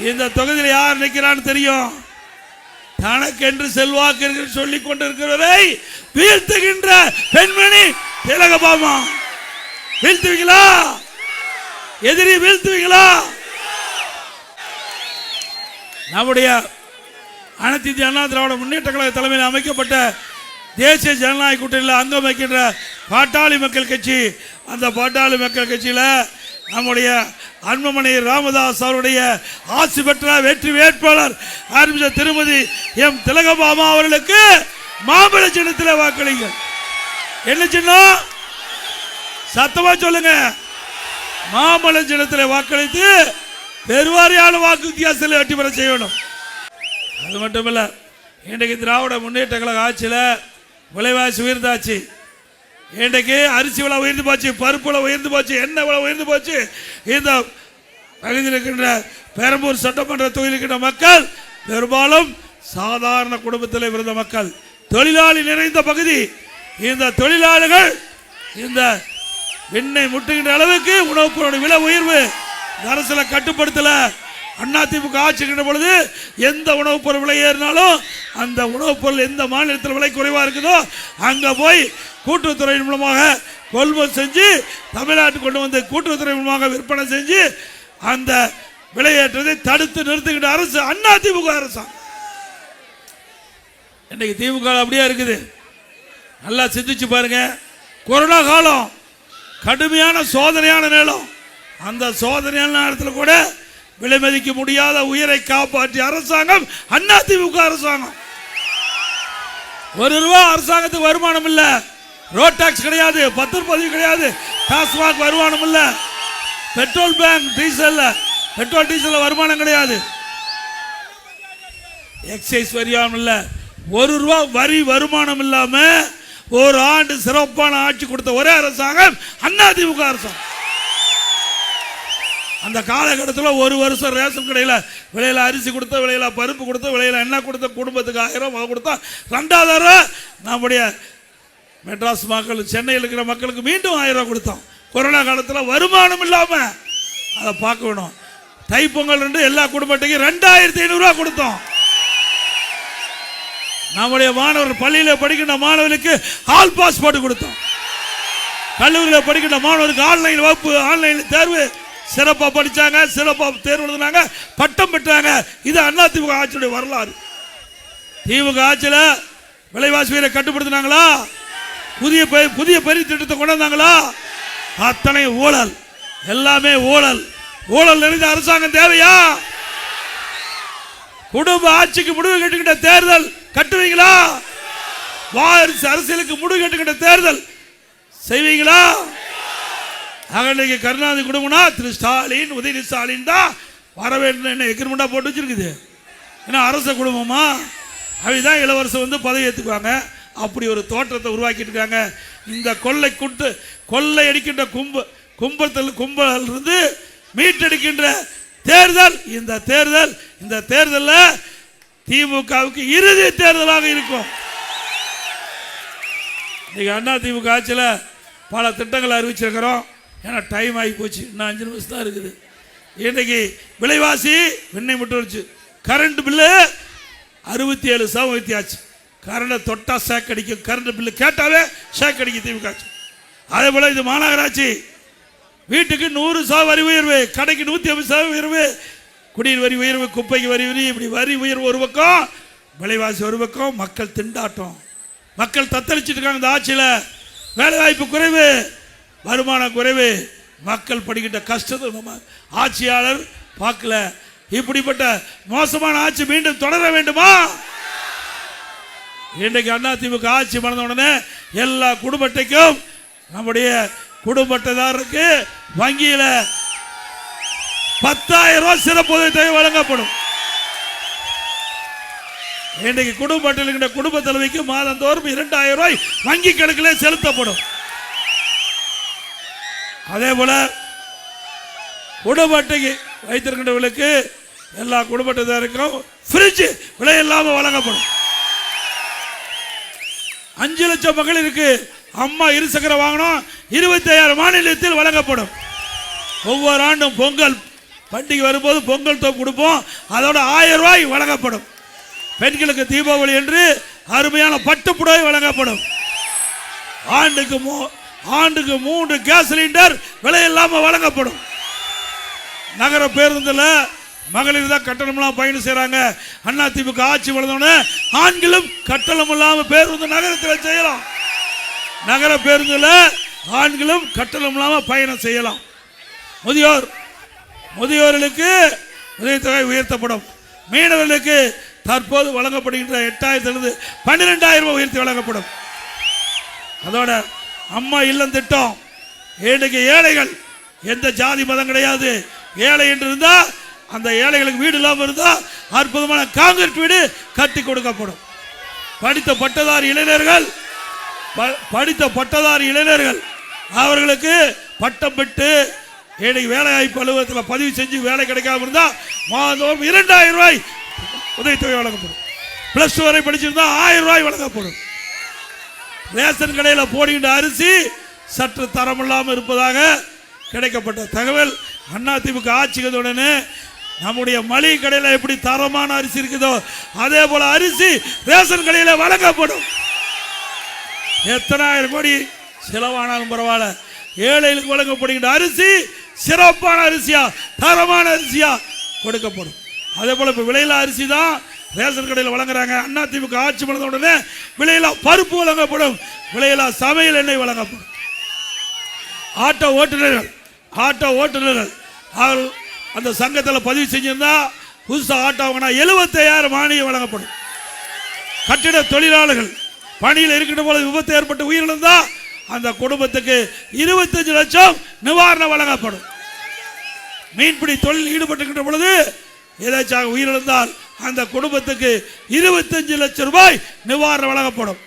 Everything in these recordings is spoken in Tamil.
இந்த தொகுதியில் யார் நிற்கிறான்னு தெரியும். தனக்கென்று செல்வாக்கு சொல்லிக் கொண்டிருக்கிறவரை வீழ்த்துகின்ற பெண்மணி திலகபாமா. வீழ்த்துவீங்களா? எதிரி வீழ்த்துவீங்களா? நம்முடைய அனைத்து இந்திய அண்ணா திராவிட முன்னேற்ற கழக தலைமையில் அமைக்கப்பட்ட தேசிய ஜனநாயக கூட்டணியில் அங்கம் வைக்கின்ற பாட்டாளி மக்கள் கட்சி, அந்த பாட்டாளி மக்கள் கட்சியில் நம்முடைய அன்புமணி ராமதாஸ் அவருடைய ஆட்சி பெற்ற வெற்றி வேட்பாளர் ஆரம்பித்த திருமதி எம் திலகபாமா அவர்களுக்கு மாம்பழ சின்னத்தில் வாக்களிங்கள். என்ன சின்னம்? சத்தமா சொல்லுங்க. மாம்பழ சின்னத்தில் வாக்களித்து பெருவாரியான வாக்கு வித்தியாசத்தில் வெற்றி பெற செய்யணும். அது மட்டுமல்ல, இன்றைக்கு திராவிட முன்னேற்ற கழக ஆட்சியில் விலைவாசி உயர்ந்தாச்சு. இன்றைக்கு அரிசி விலை உயர்ந்து போச்சு, பருப்பு விலை உயர்ந்து போச்சு, எண்ணெய் விலை உயர்ந்து போச்சு. இந்த பகுதியில் இருக்கின்ற பெரம்பூர் சட்டமன்ற தொகுதியில் இருக்கின்ற மக்கள் பெரும்பாலும் சாதாரண குடும்பத்தில் பிறந்த மக்கள், தொழிலாளி நிறைந்த பகுதி. இந்த தொழிலாளர்கள் இந்த விண்ணை முட்டுகின்ற அளவுக்கு உணவுப் பொருள் விலை உயர்வு அரசுல கட்டுப்படுத்தல. அதிமுக ஆட்சிக்கின்ற பொழுது எந்த உணவுப் பொருள் விலை ஏறினாலும் அந்த உணவுப் பொருள் எந்த மாநிலத்தில் விலை குறைவா இருக்குதோ அங்க போய் கூட்டுறவுத்துறையின் மூலமாக கொள்முதல் செஞ்சு தமிழ்நாட்டுக்கு கொண்டு வந்து கூட்டுறவுத்துறை மூலமாக விற்பனை செஞ்சு அந்த விலையேற்றத்தை தடுத்து நிறுத்துகின்ற அரசு அதிமுக அரசாங்கம். இன்னைக்கு திமுக அப்படியே இருக்குது. நல்லா சிந்திச்சு பாருங்க. கொரோனா காலம் கடுமையான சோதனையான நேரம். அந்த சோதனையான நேரத்தில் கூட விலை மதிக்க முடியாத உயிரை காப்பாற்றிய அரசாங்கம் அதிமுக அரசாங்கம். ₹1 அரசாங்கத்துக்கு வருமானம் இல்ல, ரோட் டாக்ஸ் கிடையாது, பத்திரப்பதிவு கிடையாது, டாஸ்மாக் வருமானம் இல்ல, பெட்ரோல் பேங்க் பெட்ரோல் டீசல் வருமானம் கிடையாது, எக்ஸைஸ் வரியானம் இல்ல, ₹1 வரி வருமானம் இல்லாம ஒரு ஆண்டு சிறப்பான ஆட்சி கொடுத்த ஒரே அரசாங்கம் அதிமுக அரசாங்கம். அந்த காலகட்டத்தில் ஒரு வருஷம் ரேஷன் கடையில் விலையில் அரிசி கொடுத்த, விலையில் பருப்பு கொடுத்த, விலையில் எண்ணெய் கொடுத்த, குடும்பத்துக்கு 1000 கொடுத்தா. 2வது நம்முடைய மெட்ராஸ் மக்கள், சென்னையில் இருக்கிற மக்களுக்கு மீண்டும் 1000 கொடுத்தோம். கொரோனா காலத்தில் வருமானம் இல்லாமல் அதை பார்க்க வேணும். தைப்பொங்கல் எல்லா குடும்பத்துக்கும் 2500 கொடுத்தோம். நம்முடைய மாணவர் பள்ளியில் படிக்கின்ற மாணவர்களுக்கு ஆல் பாஸ் போட்டு கொடுத்தோம். கல்லூரியில் படிக்கின்ற மாணவருக்கு ஆன்லைன் வகுப்பு, ஆன்லைன் தேர்வு, சிறப்பா படிச்சாங்க, சிறப்பா தேர்வு எழுதினாங்க, பட்டம் பெற்றாங்க. இது அதிமுக ஆட்சியுடைய வரலாறு. திமுக ஆட்சியில் விலைவாசி உயர்வை கட்டுப்படுத்தினாங்களா? புதிய பெரிய திட்டத்தை கொண்டு வந்தாங்களா? அத்தனை ஊழல், எல்லாமே ஊழல். ஊழல் நிறைந்த அரசாங்கம் தேவையா? குடும்ப ஆட்சிக்கு முடிவு கட்டுகின்ற தேர்தல் கட்டுவீங்களா? வாரிசு அரசியலுக்கு முடிவு கட்டுகின்ற தேர்தல் செய்வீங்களா? அன்னைக்கு கருணாநிதி குடும்பம்னா திரு ஸ்டாலின், உதயநிதி ஸ்டாலின் தான் வர வேண்டும். என்ன எக்ரிமெண்டா போட்டு வச்சிருக்குது? ஏன்னா அரச குடும்பமா அப்படிதான் இளவரசர் வந்து பதவி ஏற்றுக்குவாங்க. அப்படி ஒரு தோற்றத்தை உருவாக்கிட்டு இருக்காங்க. இந்த கொள்ளை அடிக்கின்ற கும்பல் இருந்து மீட்டெடுக்கின்ற தேர்தல் இந்த தேர்தலில் திமுகவுக்கு இறுதி தேர்தலாக இருக்கும். இன்னைக்கு அதிமுக ஆட்சியில் பல திட்டங்களை அறிவிச்சிருக்கிறோம். ஏன்னா டைம் ஆகி போச்சு, இன்னும் 5 நிமிஷம் தான் இருக்குது. இன்றைக்கு விலைவாசி விண்ணை முட்டுச்சு. Current bill 67% உயர்த்தியாச்சு. கரண்டை தொட்டா ஷேக் அடிக்கும், கரண்ட் பில்லு கேட்டாவே ஷேக் அடிக்கும் திமுக ஆட்சி. அதே போல இது மாநகராட்சி, வீட்டுக்கு 100% வரி உயர்வு, கடைக்கு 150% உயர்வு, குடிநீர் வரி உயர்வு, குப்பைக்கு வரி உயர்வு, இப்படி வரி உயர்வு ஒரு பக்கம், விலைவாசி ஒரு பக்கம், மக்கள் திண்டாட்டம். மக்கள் தத்தளிச்சுட்டு இருக்காங்க. இந்த ஆட்சியில் வேலை வாய்ப்பு குறைவு, வருமானம் குறைவு, மக்கள் படுகின்ற கஷ்டத்தை நம்ம ஆட்சியாளர் பார்க்கல. இப்படிப்பட்ட மோசமான ஆட்சி மீண்டும் தொடர வேண்டுமா? இன்றைக்கு அதிமுக ஆட்சி மறந்த உடனே எல்லா குடும்ப அட்டைக்கும் நம்முடைய குடும்ப அட்டைதாரருக்கு வங்கியில் 10,000 ரூபாய் சிறப்பு உதவித்தொகை வழங்கப்படும். இன்றைக்கு குடும்ப அட்டையில் குடும்ப தலைவிக்கு மாதந்தோறும் 2,000 ரூபாய் வங்கி கணக்கிலே செலுத்தப்படும். அதே போல குடும்ப அட்டைக்கு வைத்திருக்கின்றவர்களுக்கு எல்லா குடும்ப அட்டைதாருக்கும் ஃப்ரிட்ஜ் விலை இல்லாமல் வழங்கப்படும். 5 லட்சம் மகளிருக்கு அம்மா இருசக்கர வாகனம் 25,000 மாநிலத்தில் வழங்கப்படும். ஒவ்வொரு ஆண்டும் பொங்கல் பண்டிகை வரும்போது பொங்கல் தோப்பு கொடுப்போம், அதோட 1000 ரூபாய் வழங்கப்படும். பெண்களுக்கு தீபாவளி என்று அருமையான பட்டு புடவை வழங்கப்படும். ஆண்டுக்கு 3 கேஸ் சிலிண்டர் விலை இல்லாமல் வழங்கப்படும். நகர பேருந்தில் மகளிர் தான் கட்டணம்லாம் பயணம் செய்கிறாங்க. அதிமுக ஆட்சி வளர்ந்தோடனே ஆண்களும் கட்டணம் இல்லாமல் பேருந்து நகரத்தில் செய்யலாம். நகர பேருந்தில் ஆண்களும் கட்டணம் இல்லாமல் பயணம் செய்யலாம். முதியோர்களுக்கு உதவித்தொகை உயர்த்தப்படும். மீனவர்களுக்கு தற்போது வழங்கப்படுகின்ற 8000 12,000 உயர்த்தி வழங்கப்படும். அதோட அம்மா இல்லம் திட்டம், இன்னைக்கு ஏழைகள் எந்த ஜாதி மதம் கிடையாது. ஏழை என்று இருந்தால் அந்த ஏழைகளுக்கு வீடு இல்லாமல் இருந்தால் அற்புதமான காங்கிரீட் வீடு கட்டி கொடுக்கப்படும். படித்த பட்டதாரி இளைஞர்கள் அவர்களுக்கு பட்டம் பெற்று வேலை வாய்ப்பு அலுவலகத்தில் பதிவு செஞ்சு வேலை கிடைக்காம இருந்தால் மாதம் 2000 ரூபாய் உதவித்தொகை வழங்கப்படும். +2 வரை படிச்சிருந்தா 1000 ரூபாய் வழங்கப்படும். ரேஷன் கடையில் போடுகின்ற அரிசி சற்று தரமில்லாமல் இருப்பதாக கிடைக்கப்பட்ட தகவல். அதிமுக ஆட்சிக்கு உடனே நம்முடைய மளிகை கடையில் எப்படி தரமான அரிசி இருக்குதோ அதே போல அரிசி ரேஷன் கடையில் வழங்கப்படும். எத்தனை ஆயிரம் கோடி செலவானாலும் பரவாயில்ல, ஏழைகளுக்கு வழங்கப்படுகின்ற அரிசி சிறப்பான அரிசியா தரமான அரிசியா கொடுக்கப்படும். அதே போல இப்ப விலையில்லா அரிசி தான் ரேஷன் கடையில் வழங்குறாங்க. அதிமுக ஆட்சி வளர்ந்த உடனே விலையில்லா பருப்பு வழங்கப்படும், விலையில்லா சமையல் எண்ணெய் வழங்கப்படும். ஆட்டோ ஓட்டுநர்கள் அவர்கள் அந்த சங்கத்தில் பதிவு செஞ்சிருந்தா புதுசாக ஆட்டோ வாங்கினா 75,000 மானியம் வழங்கப்படும். கட்டிட தொழிலாளர்கள் பணியில் இருக்கின்ற போது விபத்து ஏற்பட்டு உயிரிழந்தா அந்த குடும்பத்துக்கு 25 லட்சம் நிவாரணம் வழங்கப்படும். மீன்பிடி தொழில் ஈடுபட்டுக்கின்ற பொழுது ஏதாச்சும் உயிரிழந்தால் அந்த குடும்பத்துக்கு 25 லட்சம் ரூபாய் நிவாரணம் வழங்கப்படும்.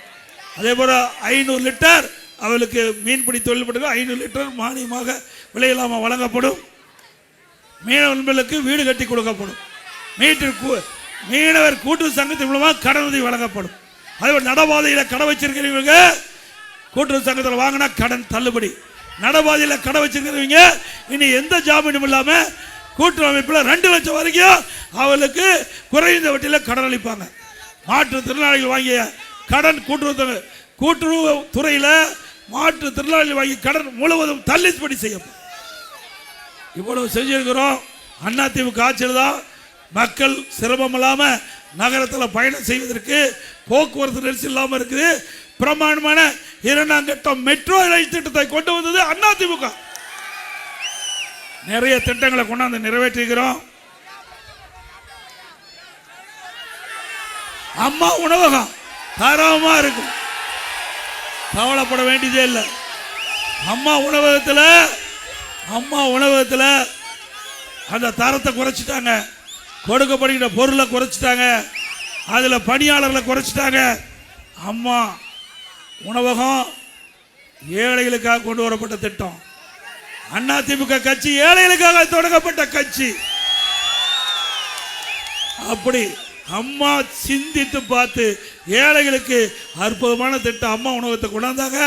அதே போல 500 லிட்டர் அவளுக்கு மீன்பிடி தொழில் 500 லிட்டர் மானியமாக விலையில்லாமல் வழங்கப்படும். மீனவர்களுக்கு வீடு கட்டி கொடுக்கப்படும். மீனவர் கூட்டு சங்கத்தின் மூலமாக கடனுதவி வழங்கப்படும். அதேபோல் நடபாதையில் கடை வச்சிருக்கிறவங்க கூட்டுறவு சங்கத்தில் வாங்கினா கடன் தள்ளுபடி. நடபாதையில் கடை வச்சிருக்கிறவங்க இனி எந்த ஜாமீனும் இல்லாமல் கூட்டுறவு அமைப்பில் 2 லட்சம் வரைக்கும் அவர்களுக்கு குறைந்த வட்டியில் கடன் அளிப்பாங்க. மாற்றுத்திறனாளிகள் வாங்கிய கடன் கூட்டுறவு துறையில் மாற்றுத்திறனாளிகள் வாங்கிய கடன் முழுவதும் தள்ளுபடி செய்யப்படும். இவ்வளவு செஞ்சிருக்கிறோம். அதிமுக ஆட்சியில் தான் மக்கள் சிரமம் இல்லாமல் நகரத்தில் பயணம் செய்வதற்கு போக்குவரத்து நெரிசல் இல்லாமல் இருக்குது. பிரமாண்டமான 2ஆம் கட்ட மெட்ரோ ரயில் திட்டத்தை கொண்டு வந்தது அதிமுக. நிறைய திட்டங்களை கொண்டாந்து நிறைவேற்றுகிறோம். அம்மா உணவகம் தரமா இருக்கும், கவலைப்பட வேண்டியதே இல்லை. அம்மா உணவகத்தில் அந்த தரத்தை குறைச்சிட்டாங்க, கொடுக்கப்படுகிற பொருளை குறைச்சிட்டாங்க, அதில் பணியாளர்களை குறைச்சிட்டாங்க. அம்மா உணவகம் ஏழைகளுக்காக கொண்டு வரப்பட்ட திட்டம். அதிமுக கட்சி ஏழைகளுக்காக தொடங்கப்பட்ட கட்சி. அப்படி அம்மா சிந்தித்து பார்த்து ஏழைகளுக்கு அற்புதமான திட்டம் அம்மா உணவகத்தை கொண்டாந்தாங்க.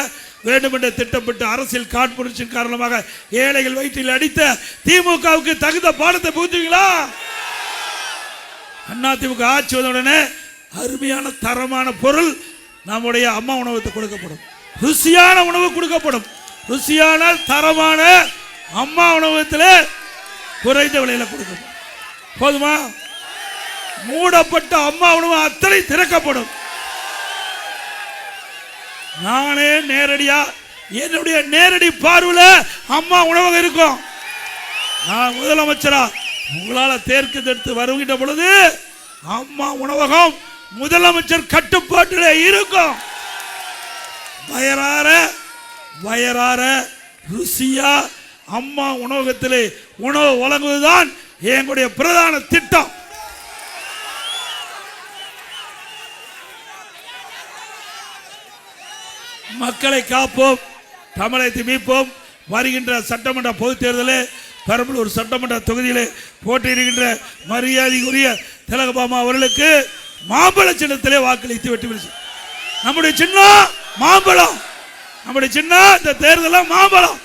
வேண்டுமென்ற திட்டப்பட்டு அரசியல் காழ்ப்புணர்ச்சியின் காரணமாக ஏழைகள் வயிற்றில் அடித்த திமுகவுக்கு தகுந்த பாடத்தை புகுத்துவீங்களா? அதிமுக ஆட்சி வந்தவுடனே அருமையான தரமான பொருள் நம்முடைய அம்மா உணவகத்தை கொடுக்கப்படும். ருசியான உணவு கொடுக்கப்படும். ருசியான தரமான அம்மா உணவகத்தில் குறைந்த விலையில் கொடுக்கப்படும். போதுமா? மூடப்பட்ட அம்மா உணவு அத்தனை திறக்கப்படும். நானே நேரடியா என்னுடைய நேரடி பார்வையில் அம்மா உணவகம் இருக்கும். நான் முதலமைச்சரா உங்களால் தேர்ந்தெடுத்து வருகின்ற பொழுது அம்மா உணவகம் முதலமைச்சர் கட்டுப்பாட்டில் இருக்கும். வயறார ருசியா அம்மா உணவகத்திலே உணவு வழங்குவதுதான் எங்களுடைய பிரதான திட்டம். மக்களை காப்போம், தமிழகத்தை மீட்போம். வருகின்ற சட்டமன்ற பொதுத் தேர்தலில் பெரம்பலூர் சட்டமன்ற தொகுதியிலே போட்டியிடுகின்ற மரியாதைக்குரிய திலகபாமா அவர்களுக்கு மாம்பழ சின்னத்திலே வாக்களித்து வெற்றி பெற்று. நம்முடைய சின்னம் மாம்பழம். நம்முடைய சின்னம் இந்த தேர்தலில் மாம்பழம்.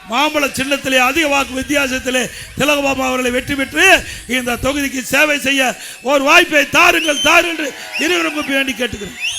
மாம்பழ சின்னத்திலே அதிக வாக்கு வித்தியாசத்திலே திலகபாபு அவர்களை வெற்றி பெற்று இந்த தொகுதிக்கு சேவை செய்ய ஒரு வாய்ப்பை தாருங்கள் என்று இருவரும் வேண்டி கேட்டுக்கிறேன்.